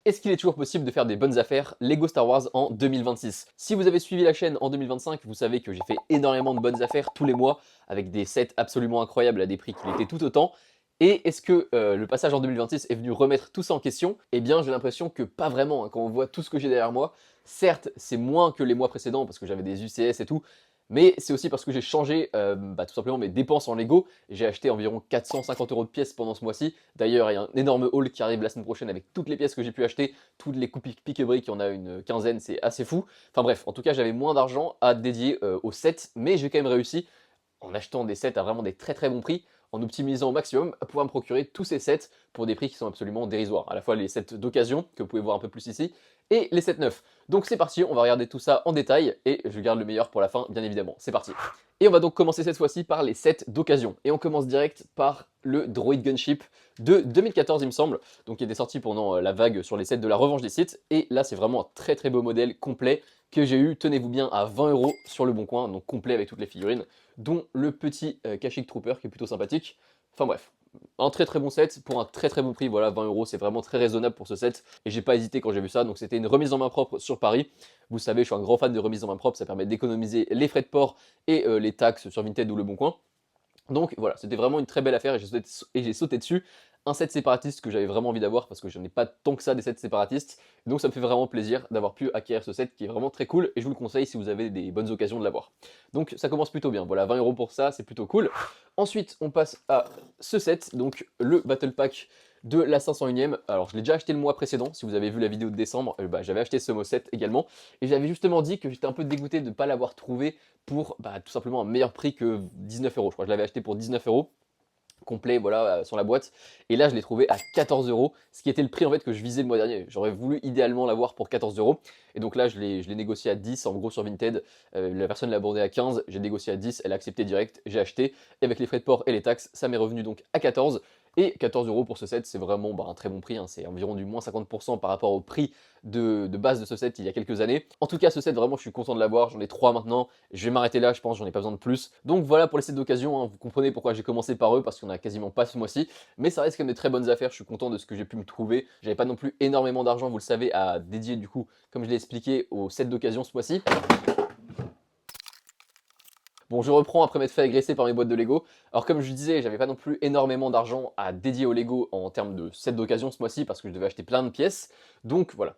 Est-ce qu'il est toujours possible de faire des bonnes affaires Lego Star Wars en 2026? Si vous avez suivi la chaîne en 2025, vous savez que j'ai fait énormément de bonnes affaires tous les mois avec des sets absolument incroyables à des prix qui l'étaient tout autant. Et est-ce que le passage en 2026 est venu remettre tout ça en question? Eh bien, j'ai l'impression que pas vraiment, hein. Quand on voit tout ce que j'ai derrière moi, certes, c'est moins que les mois précédents parce que j'avais des UCS et tout, mais c'est aussi parce que j'ai changé tout simplement mes dépenses en Lego. J'ai acheté environ 450 € de pièces pendant ce mois-ci. D'ailleurs, il y a un énorme haul qui arrive la semaine prochaine avec toutes les pièces que j'ai pu acheter, toutes les coupes pique-briques, il y en a une quinzaine, c'est assez fou. Enfin bref, en tout cas, j'avais moins d'argent à dédier aux sets, mais j'ai quand même réussi, en achetant des sets à vraiment des très très bons prix, en optimisant au maximum, à pouvoir me procurer tous ces sets pour des prix qui sont absolument dérisoires. À la fois les sets d'occasion, que vous pouvez voir un peu plus ici, et les sets neufs. Donc c'est parti, on va regarder tout ça en détail, et je garde le meilleur pour la fin, bien évidemment. C'est parti. Et on va donc commencer cette fois-ci par les sets d'occasion. Et on commence direct par le Droid Gunship de 2014, il me semble, donc qui était sorti pendant la vague sur les sets de la revanche des sites. Et là, c'est vraiment un très très beau modèle complet que j'ai eu, tenez-vous bien, à 20 € sur le bon coin, donc complet avec toutes les figurines, dont le petit Kashyyyk Trooper qui est plutôt sympathique. Enfin bref, un très très bon set pour un très très bon prix. Voilà, 20 € c'est vraiment très raisonnable pour ce set et j'ai pas hésité quand j'ai vu ça. Donc c'était une remise en main propre sur Paris. Vous savez, je suis un grand fan de remise en main propre, ça permet d'économiser les frais de port et les taxes sur Vinted ou Le Bon Coin. Donc voilà, c'était vraiment une très belle affaire et j'ai sauté dessus. Un set séparatiste que j'avais vraiment envie d'avoir parce que je n'ai pas tant que ça des sets séparatistes. Donc ça me fait vraiment plaisir d'avoir pu acquérir ce set qui est vraiment très cool et je vous le conseille si vous avez des bonnes occasions de l'avoir. Donc ça commence plutôt bien. Voilà, 20 € pour ça, c'est plutôt cool. Ensuite, on passe à ce set, donc le Battle Pack de la 501ème. Alors je l'ai déjà acheté le mois précédent, si vous avez vu la vidéo de décembre, j'avais acheté ce set également. Et j'avais justement dit que j'étais un peu dégoûté de ne pas l'avoir trouvé pour tout simplement un meilleur prix que 19 €. Je crois que je l'avais acheté pour 19 € complet, voilà, sur la boîte. Et là, je l'ai trouvé à 14 €, ce qui était le prix en fait que je visais le mois dernier. J'aurais voulu idéalement l'avoir pour 14 €. Et donc là, je l'ai négocié à 10, en gros sur Vinted. La personne l'a abordé à 15, j'ai négocié à 10, elle a accepté direct, j'ai acheté. Et avec les frais de port et les taxes, ça m'est revenu donc à 14. Et 14 € pour ce set, c'est vraiment un très bon prix, hein. C'est environ du moins 50% par rapport au prix de base de ce set il y a quelques années. En tout cas, ce set, vraiment, je suis content de l'avoir. J'en ai 3 maintenant. Je vais m'arrêter là, je pense, j'en ai pas besoin de plus. Donc voilà pour les sets d'occasion, hein. Vous comprenez pourquoi j'ai commencé par eux, parce qu'on a quasiment pas ce mois-ci. Mais ça reste quand même des très bonnes affaires. Je suis content de ce que j'ai pu me trouver. J'avais pas non plus énormément d'argent, vous le savez, à dédier du coup, comme je l'ai expliqué, aux sets d'occasion ce mois-ci. Bon, je reprends après m'être fait agresser par mes boîtes de Lego. Alors comme je disais, j'avais pas non plus énormément d'argent à dédier au Lego en termes de sets d'occasion ce mois-ci parce que je devais acheter plein de pièces. Donc voilà,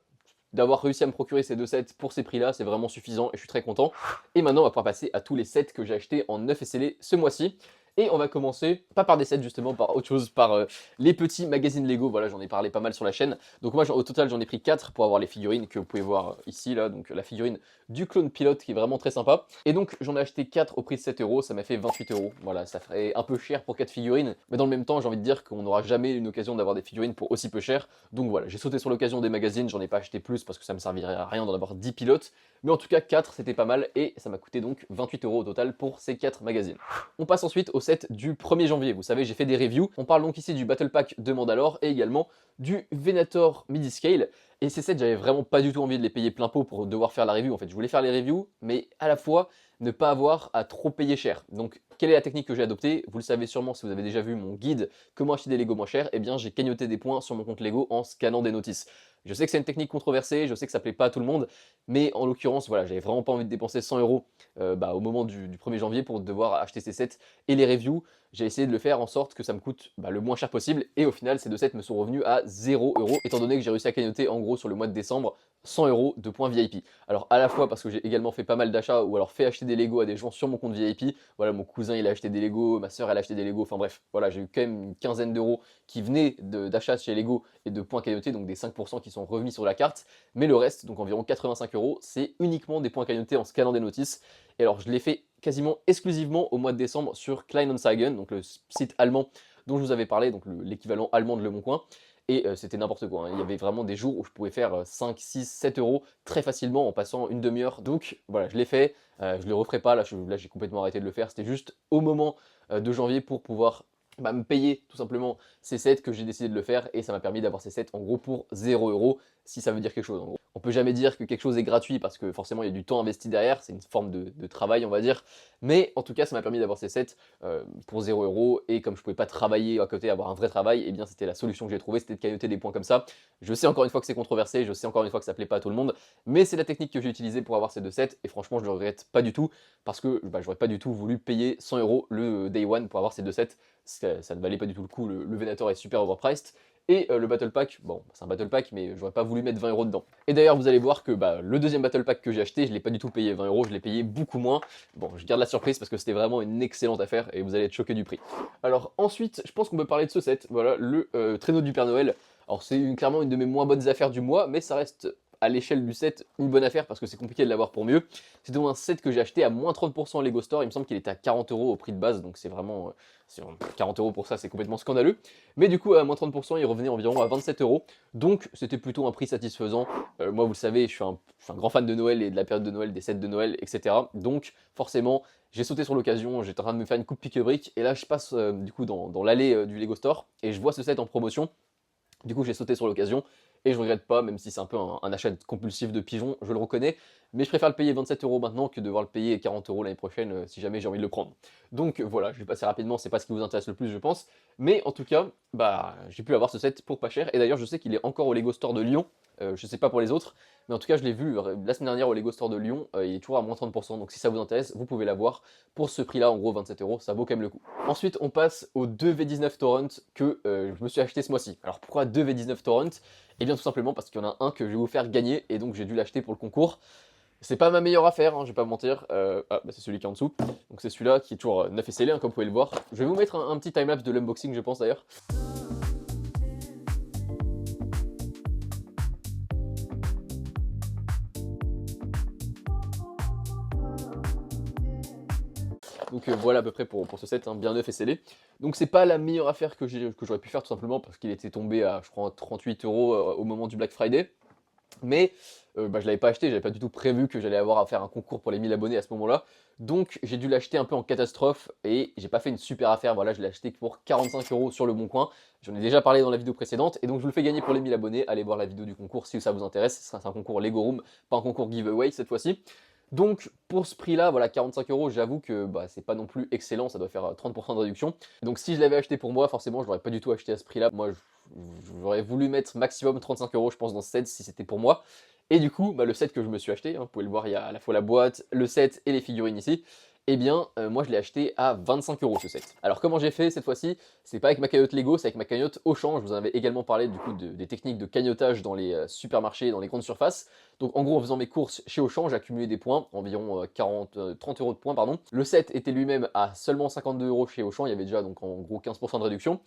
d'avoir réussi à me procurer ces deux sets pour ces prix-là, c'est vraiment suffisant et je suis très content. Et maintenant, on va pouvoir passer à tous les sets que j'ai achetés en neuf et scellé ce mois-ci. Et on va commencer, pas par des sets justement, par autre chose, par les petits magazines Lego. Voilà, j'en ai parlé pas mal sur la chaîne. Donc moi, au total, j'en ai pris 4 pour avoir les figurines que vous pouvez voir ici, là. Donc la figurine du clone pilote qui est vraiment très sympa. Et donc j'en ai acheté 4 au prix de 7 €, ça m'a fait 28 €. Voilà, ça ferait un peu cher pour 4 figurines. Mais dans le même temps, j'ai envie de dire qu'on n'aura jamais une occasion d'avoir des figurines pour aussi peu cher. Donc voilà, j'ai sauté sur l'occasion des magazines, j'en ai pas acheté plus parce que ça me servirait à rien d'en avoir 10 pilotes. Mais en tout cas, 4 c'était pas mal et ça m'a coûté donc 28 € au total pour ces 4 magazines. On passe ensuite au set du 1er janvier. Vous savez, j'ai fait des reviews. On parle donc ici du Battle Pack de Mandalore et également du Venator Midi Scale. Et ces sets, j'avais vraiment pas du tout envie de les payer plein pot pour devoir faire la review. En fait, je voulais faire les reviews, mais à la fois ne pas avoir à trop payer cher. Donc, quelle est la technique que j'ai adoptée? Vous le savez sûrement si vous avez déjà vu mon guide Comment acheter des Lego moins cher. Eh bien, j'ai cagnoté des points sur mon compte Lego en scannant des notices. Je sais que c'est une technique controversée, je sais que ça plaît pas à tout le monde, mais en l'occurrence, voilà, j'avais vraiment pas envie de dépenser 100 € au moment du 1er janvier pour devoir acheter ces sets et les reviews. J'ai essayé de le faire en sorte que ça me coûte le moins cher possible et au final ces deux sets me sont revenus à 0 € étant donné que j'ai réussi à cagnoter en gros sur le mois de décembre 100 € de points VIP. Alors à la fois parce que j'ai également fait pas mal d'achats ou alors fait acheter des Lego à des gens sur mon compte VIP. Voilà, mon cousin il a acheté des Lego, ma soeur elle a acheté des Lego, enfin bref, voilà, j'ai eu quand même une quinzaine d'euros qui venaient d'achats chez Lego et de points cagnotés, donc des 5% qui sont remis sur la carte. Mais le reste, donc environ 85 €, c'est uniquement des points cagnotés en scannant des notices. Et alors je l'ai fait quasiment exclusivement au mois de décembre sur Kleinanzeigen, donc le site allemand dont je vous avais parlé, donc l'équivalent allemand de Le Bon Coin. Et c'était n'importe quoi, hein. Il y avait vraiment des jours où je pouvais faire 5, 6, 7 € très facilement en passant une demi-heure. Donc voilà, je l'ai fait, je le referai pas, là j'ai complètement arrêté de le faire. C'était juste au moment de janvier pour pouvoir me payer tout simplement ces sets que j'ai décidé de le faire et ça m'a permis d'avoir ces sets en gros pour 0 €, si ça veut dire quelque chose en gros. On peut jamais dire que quelque chose est gratuit parce que forcément il y a du temps investi derrière, c'est une forme de travail on va dire. Mais en tout cas ça m'a permis d'avoir ces sets pour 0 € et comme je pouvais pas travailler à côté, avoir un vrai travail, et bien c'était la solution que j'ai trouvée, c'était de cagnotter des points comme ça. Je sais encore une fois que c'est controversé, je sais encore une fois que ça plaît pas à tout le monde, mais c'est la technique que j'ai utilisée pour avoir ces deux sets et franchement je le regrette pas du tout parce que j'aurais pas du tout voulu payer 100 € le day one pour avoir ces deux sets, ça ne valait pas du tout le coup, le Venator est super overpriced. Et le Battle Pack, bon, c'est un Battle Pack, mais j'aurais pas voulu mettre 20 € dedans. Et d'ailleurs, vous allez voir que le deuxième Battle Pack que j'ai acheté, je l'ai pas du tout payé 20 €, je l'ai payé beaucoup moins. Bon, je garde la surprise parce que c'était vraiment une excellente affaire et vous allez être choqués du prix. Alors ensuite, je pense qu'on peut parler de ce set, voilà, le traîneau du Père Noël. Alors c'est clairement une de mes moins bonnes affaires du mois, mais ça reste à l'échelle du set une bonne affaire parce que c'est compliqué de l'avoir pour mieux. C'est donc un set que j'ai acheté à moins 30% Lego Store, il me semble qu'il était à 40 € au prix de base, donc c'est vraiment 40 € pour ça, c'est complètement scandaleux. Mais du coup, à moins 30%, il revenait environ à 27 €, donc c'était plutôt un prix satisfaisant. Moi, vous le savez, je suis un grand fan de Noël et de la période de Noël, des sets de Noël, etc. Donc forcément, j'ai sauté sur l'occasion, j'étais en train de me faire une coupe pique-brique, et là je passe du coup dans l'allée du Lego Store, et je vois ce set en promotion. Du coup, j'ai sauté sur l'occasion et je regrette pas, même si c'est un peu un achat compulsif de pigeon, je le reconnais. Mais je préfère le payer 27 € maintenant que devoir le payer 40 € l'année prochaine si jamais j'ai envie de le prendre. Donc voilà, je vais passer rapidement, c'est pas ce qui vous intéresse le plus, je pense. Mais en tout cas, j'ai pu avoir ce set pour pas cher. Et d'ailleurs, je sais qu'il est encore au Lego Store de Lyon. Je sais pas pour les autres, mais en tout cas, je l'ai vu la semaine dernière au Lego Store de Lyon. Il est toujours à moins 30%. Donc si ça vous intéresse, vous pouvez l'avoir pour ce prix-là, en gros 27 €. Ça vaut quand même le coup. Ensuite, on passe aux 2 V19 Torrent que je me suis acheté ce mois-ci. Alors pourquoi 2 V19 Torrent? Eh bien tout simplement parce qu'il y en a un que je vais vous faire gagner et donc j'ai dû l'acheter pour le concours. C'est pas ma meilleure affaire, hein, je vais pas mentir. C'est celui qui est en dessous. Donc c'est celui-là qui est toujours neuf et scellé, hein, comme vous pouvez le voir. Je vais vous mettre un petit timelapse de l'unboxing, je pense d'ailleurs. Donc voilà à peu près pour ce set, hein, bien neuf et scellé. Donc c'est pas la meilleure affaire que j'aurais pu faire tout simplement parce qu'il était tombé à je crois 38 € au moment du Black Friday. Mais je l'avais pas acheté, j'avais pas du tout prévu que j'allais avoir à faire un concours pour les 1000 abonnés à ce moment-là. Donc j'ai dû l'acheter un peu en catastrophe et j'ai pas fait une super affaire. Voilà, je l'ai acheté pour 45 € sur le Bon Coin. J'en ai déjà parlé dans la vidéo précédente et donc je vous le fais gagner pour les 1000 abonnés. Allez voir la vidéo du concours si ça vous intéresse. C'est un concours Lego Room, pas un concours giveaway cette fois-ci. Donc pour ce prix-là, voilà, 45 €, j'avoue que c'est pas non plus excellent, ça doit faire 30% de réduction. Donc si je l'avais acheté pour moi, forcément je l'aurais pas du tout acheté à ce prix-là. Moi j'aurais voulu mettre maximum 35 € je pense dans ce set si c'était pour moi. Et du coup, le set que je me suis acheté, hein, vous pouvez le voir, il y a à la fois la boîte, le set et les figurines ici. Eh bien, moi je l'ai acheté à 25 € ce set. Alors comment j'ai fait cette fois-ci? C'est pas avec ma cagnotte Lego, c'est avec ma cagnotte Auchan. Je vous en avais également parlé du coup des techniques de cagnotage dans les supermarchés, dans les grandes surfaces. Donc en gros, en faisant mes courses chez Auchan, j'ai accumulé des points, environ 30 € de points, pardon. Le set était lui-même à seulement 52 € chez Auchan, il y avait déjà donc en gros 15% de réduction.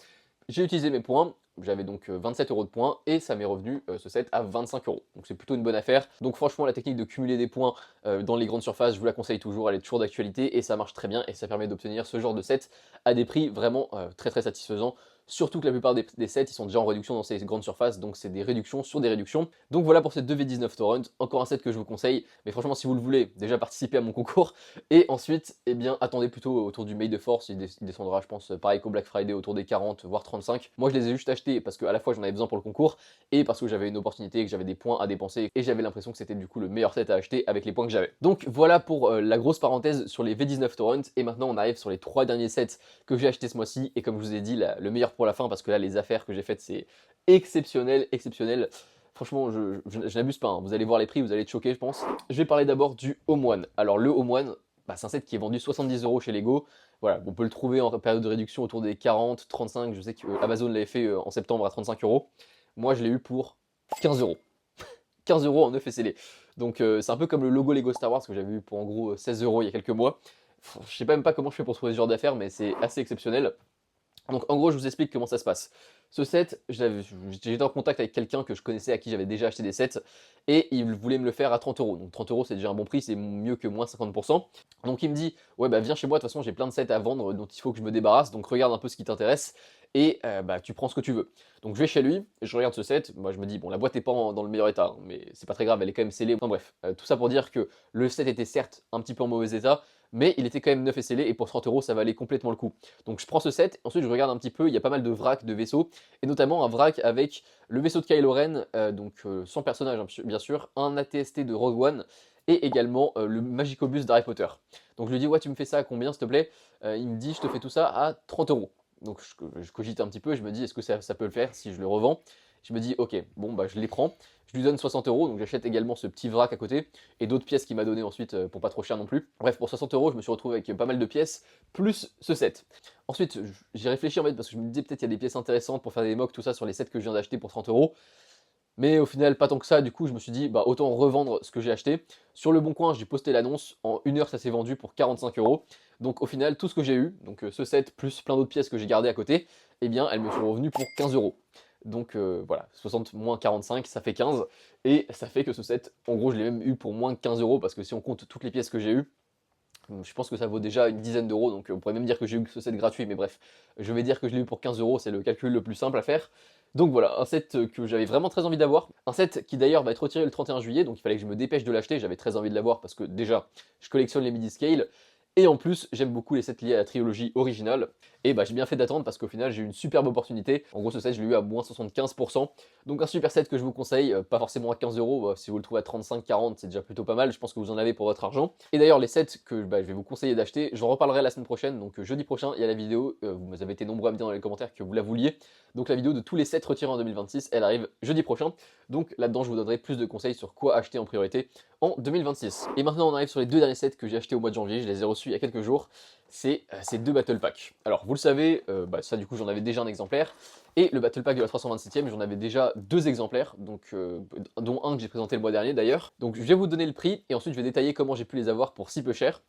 J'ai utilisé mes points, j'avais donc 27 € de points et ça m'est revenu ce set à 25 €. Donc c'est plutôt une bonne affaire. Donc franchement la technique de cumuler des points dans les grandes surfaces, je vous la conseille toujours, elle est toujours d'actualité et ça marche très bien et ça permet d'obtenir ce genre de set à des prix vraiment très très satisfaisants. Surtout que la plupart des sets ils sont déjà en réduction dans ces grandes surfaces, donc c'est des réductions sur des réductions. Donc voilà pour ces 2 V19 Torrent, encore un set que je vous conseille, mais franchement si vous le voulez, déjà participez à mon concours, et ensuite, eh bien attendez plutôt autour du May de Force, il descendra je pense pareil qu'au Black Friday autour des 40 voire 35. Moi je les ai juste achetés parce que à la fois j'en avais besoin pour le concours, et parce que j'avais une opportunité, que j'avais des points à dépenser, et j'avais l'impression que c'était du coup le meilleur set à acheter avec les points que j'avais. Donc voilà pour la grosse parenthèse sur les V19 Torrent, et maintenant on arrive sur les 3 derniers sets que j'ai achetés ce mois-ci, et comme je vous ai dit, le meilleur pour la fin, parce que là les affaires que j'ai faites c'est exceptionnel, exceptionnel. Franchement, je n'abuse pas, hein. Vous allez voir les prix, vous allez être choqués, je pense. Je vais parler d'abord du Home One. Alors, le Home One, c'est un set qui est vendu 70 € chez Lego. Voilà, on peut le trouver en période de réduction autour des 40, 35. Je sais qu'Amazon l'avait fait en septembre à 35 €. Moi, je l'ai eu pour 15 €. 15 € en neuf et scellé. Donc, c'est un peu comme le logo Lego Star Wars que j'avais eu pour en gros 16 € il y a quelques mois. Je sais même pas comment je fais pour trouver ce genre d'affaires, mais c'est assez exceptionnel. Donc en gros, je vous explique comment ça se passe. Ce set, j'étais en contact avec quelqu'un que je connaissais, à qui j'avais déjà acheté des sets, et il voulait me le faire à 30 €. Donc 30 € c'est déjà un bon prix, c'est mieux que moins 50%. Donc il me dit, ouais viens chez moi, de toute façon j'ai plein de sets à vendre dont il faut que je me débarrasse, donc regarde un peu ce qui t'intéresse. et bah, tu prends ce que tu veux. Donc je vais chez lui, je regarde ce set, moi je me dis bon la boîte est pas dans le meilleur état, hein, mais c'est pas très grave, elle est quand même scellée. Enfin bref, tout ça pour dire que le set était certes un petit peu en mauvais état, mais il était quand même neuf et scellé, et pour 30 € ça valait complètement le coup. Donc je prends ce set, ensuite je regarde un petit peu, il y a pas mal de vracs de vaisseaux, et notamment un vrac avec le vaisseau de Kylo Ren, sans personnage hein, bien sûr, un AT-ST de Rogue One, et également le Magicobus d'Harry Potter. Donc je lui dis ouais tu me fais ça à combien s'il te plaît? Il me dit je te fais tout ça à 30 €. Donc je cogite un petit peu, je me dis est-ce que ça peut le faire si je le revends? Je me dis ok, bon bah je les prends, je lui donne 60 €, donc j'achète également ce petit vrac à côté, et d'autres pièces qu'il m'a donné ensuite pour pas trop cher non plus. Bref, pour 60 €, je me suis retrouvé avec pas mal de pièces, plus ce set. Ensuite, j'ai réfléchi en fait, parce que je me disais peut-être il y a des pièces intéressantes pour faire des mocks, tout ça sur les sets que je viens d'acheter pour 30 €. Mais au final, pas tant que ça, du coup, je me suis dit, bah autant revendre ce que j'ai acheté. Sur le bon coin, j'ai posté l'annonce, en 1 heure, ça s'est vendu pour 45 €. Donc au final, tout ce que j'ai eu, donc ce set plus plein d'autres pièces que j'ai gardées à côté, eh bien, elles me sont revenues pour 15 €. Donc voilà, 60 moins 45, ça fait 15. Et ça fait que ce set, en gros, je l'ai même eu pour moins de 15 €, parce que si on compte toutes les pièces que j'ai eues, je pense que ça vaut déjà une dizaine d'euros, donc on pourrait même dire que j'ai eu ce set gratuit, mais bref, je vais dire que je l'ai eu pour 15 €, c'est le calcul le plus simple à faire. Donc voilà, un set que j'avais vraiment très envie d'avoir, un set qui d'ailleurs va être retiré le 31 juillet, donc il fallait que je me dépêche de l'acheter, j'avais très envie de l'avoir parce que déjà, je collectionne les midi-scale, et en plus, j'aime beaucoup les sets liés à la trilogie originale, et bah j'ai bien fait d'attendre parce qu'au final, j'ai eu une superbe opportunité. En gros, ce set, je l'ai eu à moins 75%, donc un super set que je vous conseille, pas forcément à 15 €, si vous le trouvez à 35-40, c'est déjà plutôt pas mal, je pense que vous en avez pour votre argent. Et d'ailleurs, les sets que je vais vous conseiller d'acheter, j'en reparlerai la semaine prochaine, donc jeudi prochain, il y a la vidéo, vous avez été nombreux à me dire dans les commentaires que vous la vouliez, donc la vidéo de tous les sets retirés en 2026, elle arrive jeudi prochain, donc là-dedans, je vous donnerai plus de conseils sur quoi acheter en priorité en 2026. Et maintenant, on arrive sur les deux derniers sets que j'ai achetés au mois de janvier, je les ai reçus il y a quelques jours, c'est ces deux Battle Packs. Alors, vous le savez, ça du coup, j'en avais déjà un exemplaire, et le Battle Pack de la 327ème, j'en avais déjà 2 exemplaires, donc, dont un que j'ai présenté le mois dernier d'ailleurs. Donc je vais vous donner le prix, et ensuite je vais détailler comment j'ai pu les avoir pour si peu cher.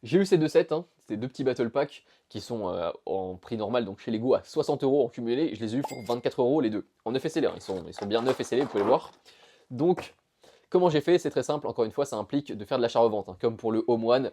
J'ai eu ces deux sets, hein, ces deux petits Battle Packs, qui sont en prix normal, donc chez Lego à 60 € en cumulé, et je les ai eu pour 24 € les deux. En neuf et scellés, hein, ils sont bien neufs et scellés, vous pouvez les voir. Donc, comment j'ai fait? C'est très simple, encore une fois, ça implique de faire de l'achat-revente, hein, comme pour le Home One.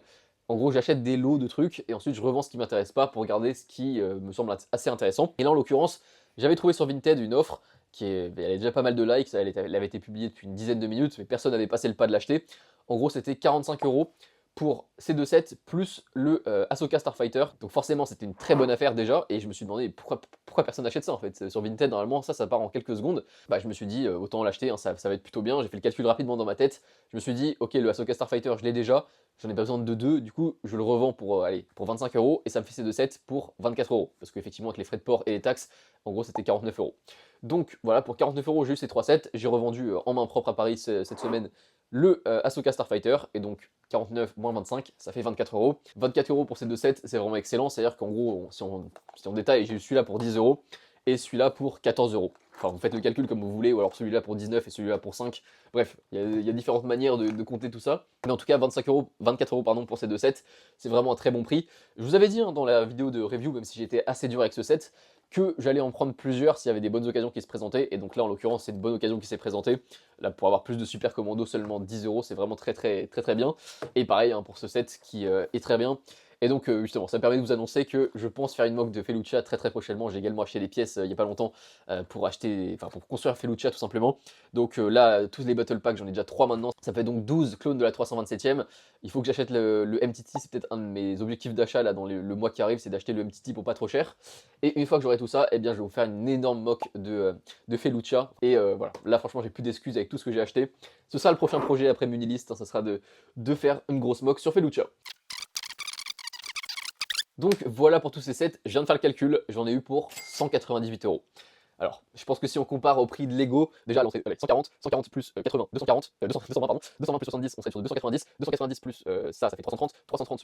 En gros, j'achète des lots de trucs, et ensuite je revends ce qui m'intéresse pas pour garder ce qui me semble assez intéressant. Et là, en l'occurrence, j'avais trouvé sur Vinted une offre elle avait déjà pas mal de likes, elle avait été publiée depuis une dizaine de minutes, mais personne n'avait passé le pas de l'acheter. En gros, c'était 45 € pour ces deux sets, plus le Ahsoka Starfighter. Donc forcément, c'était une très bonne affaire déjà, et je me suis demandé pourquoi personne n'achète ça en fait. Sur Vinted, normalement, ça part en quelques secondes. Bah, je me suis dit, autant l'acheter, hein, ça va être plutôt bien. J'ai fait le calcul rapidement dans ma tête. Je me suis dit, ok, le Ahsoka Starfighter, je l'ai déjà, j'en ai pas besoin de deux, du coup, je le revends pour, allez, pour 25 €, et ça me fait ces deux sets pour 24 €. Parce qu'effectivement, avec les frais de port et les taxes, en gros, c'était 49 €. Donc voilà, pour 49 € j'ai eu ces 3 sets, j'ai revendu en main propre à Paris cette semaine le Ahsoka Starfighter, et donc 49 moins 25, ça fait 24 €. 24 € pour ces deux sets, c'est vraiment excellent, c'est-à-dire qu'en gros, si on détaille, j'ai eu celui-là pour 10 € et celui-là pour 14 €. Enfin, vous faites le calcul comme vous voulez, ou alors celui-là pour 19 et celui-là pour 5. Bref, il y a différentes manières de compter tout ça. Mais en tout cas, 24 € pardon, pour ces deux sets, c'est vraiment un très bon prix. Je vous avais dit hein, dans la vidéo de review, même si j'étais assez dur avec ce set, que j'allais en prendre plusieurs s'il y avait des bonnes occasions qui se présentaient, et donc là en l'occurrence c'est une bonne occasion qui s'est présentée. Là pour avoir plus de super commando, seulement 10 €, c'est vraiment très bien. Et pareil hein, pour ce set qui est très bien. Et donc justement, ça me permet de vous annoncer que je pense faire une mock de Felucia très prochainement. J'ai également acheté des pièces il n'y a pas longtemps pour pour construire Felucia tout simplement. Donc là, tous les Battle Packs, j'en ai déjà 3 maintenant. Ça fait donc 12 clones de la 327ème. Il faut que j'achète le MTT, c'est peut-être un de mes objectifs d'achat là dans le mois qui arrive, c'est d'acheter le MTT pour pas trop cher. Et une fois que j'aurai tout ça, eh bien je vais vous faire une énorme mock de Felucia. Et voilà, là franchement j'ai plus d'excuses avec tout ce que j'ai acheté. Ce sera le prochain projet après Munilist, hein, ça sera de faire une grosse mock sur Felucia. Donc voilà pour tous ces sets, je viens de faire le calcul, j'en ai eu pour 198 €. Alors, je pense que si on compare au prix de Lego, déjà l'entrée, allez, 140 plus 80, 220 pardon, 220 plus 70, on serait sur du 290, 290 plus ça fait 330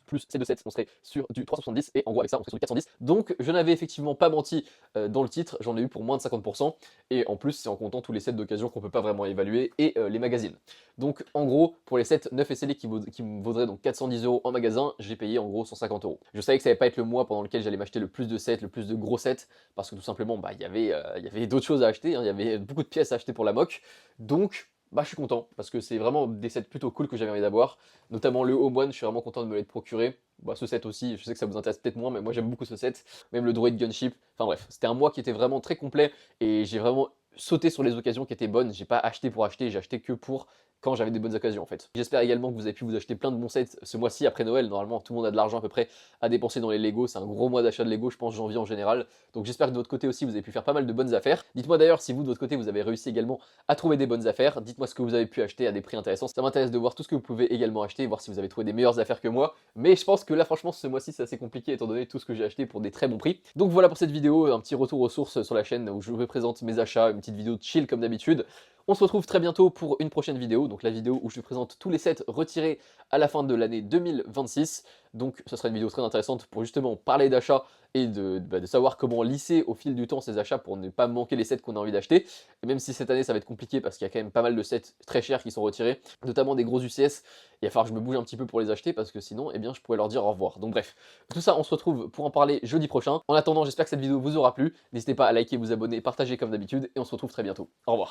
plus ces deux sets, on serait sur du 370, et en gros avec ça on serait sur du 410. Donc je n'avais effectivement pas menti dans le titre, j'en ai eu pour moins de 50%, et en plus c'est en comptant tous les sets d'occasion qu'on peut pas vraiment évaluer, et les magazines. Donc en gros, pour les sets 9 et scellés qui me vaudraient donc 410 € en magasin, j'ai payé en gros 150 €. Je savais que ça allait pas être le mois pendant lequel j'allais m'acheter le plus de sets, le plus de gros sets, parce que tout simplement, bah, il y avait d'autres choses à acheter, hein, il y avait beaucoup de pièces à acheter pour la mock, donc bah, je suis content, parce que c'est vraiment des sets plutôt cool que j'avais envie d'avoir, notamment le Home One, je suis vraiment content de me l'être procuré. Bah, ce set aussi, je sais que ça vous intéresse peut-être moins, mais moi j'aime beaucoup ce set. Même le droid gunship. Enfin bref, c'était un mois qui était vraiment très complet et j'ai vraiment sauté sur les occasions qui étaient bonnes. J'ai pas acheté pour acheter, j'ai acheté que pour quand j'avais des bonnes occasions en fait. J'espère également que vous avez pu vous acheter plein de bons sets ce mois-ci après Noël. Normalement, tout le monde a de l'argent à peu près à dépenser dans les Lego. C'est un gros mois d'achat de Lego, je pense, janvier en général. Donc j'espère que de votre côté aussi, vous avez pu faire pas mal de bonnes affaires. Dites-moi d'ailleurs si vous, de votre côté, vous avez réussi également à trouver des bonnes affaires. Dites-moi ce que vous avez pu acheter à des prix intéressants. Ça m'intéresse de voir tout ce que vous pouvez également acheter, voir si vous avez trouvé des meilleures affaires que moi. Mais je pense que là, franchement, ce mois-ci, c'est assez compliqué étant donné tout ce que j'ai acheté pour des très bons prix. Donc voilà pour cette vidéo, un petit retour aux sources sur la chaîne où je vous présente mes achats, une petite vidéo de chill comme d'habitude. On se retrouve très bientôt pour une prochaine vidéo, donc la vidéo où je vous présente tous les sets retirés à la fin de l'année 2026. Donc ce sera une vidéo très intéressante pour justement parler d'achat et de savoir comment lisser au fil du temps ces achats pour ne pas manquer les sets qu'on a envie d'acheter. Et même si cette année ça va être compliqué parce qu'il y a quand même pas mal de sets très chers qui sont retirés, notamment des gros UCS, il va falloir que je me bouge un petit peu pour les acheter parce que sinon eh bien, je pourrais leur dire au revoir. Donc bref, tout ça on se retrouve pour en parler jeudi prochain. En attendant, j'espère que cette vidéo vous aura plu. N'hésitez pas à liker, vous abonner, partager comme d'habitude et on se retrouve très bientôt. Au revoir.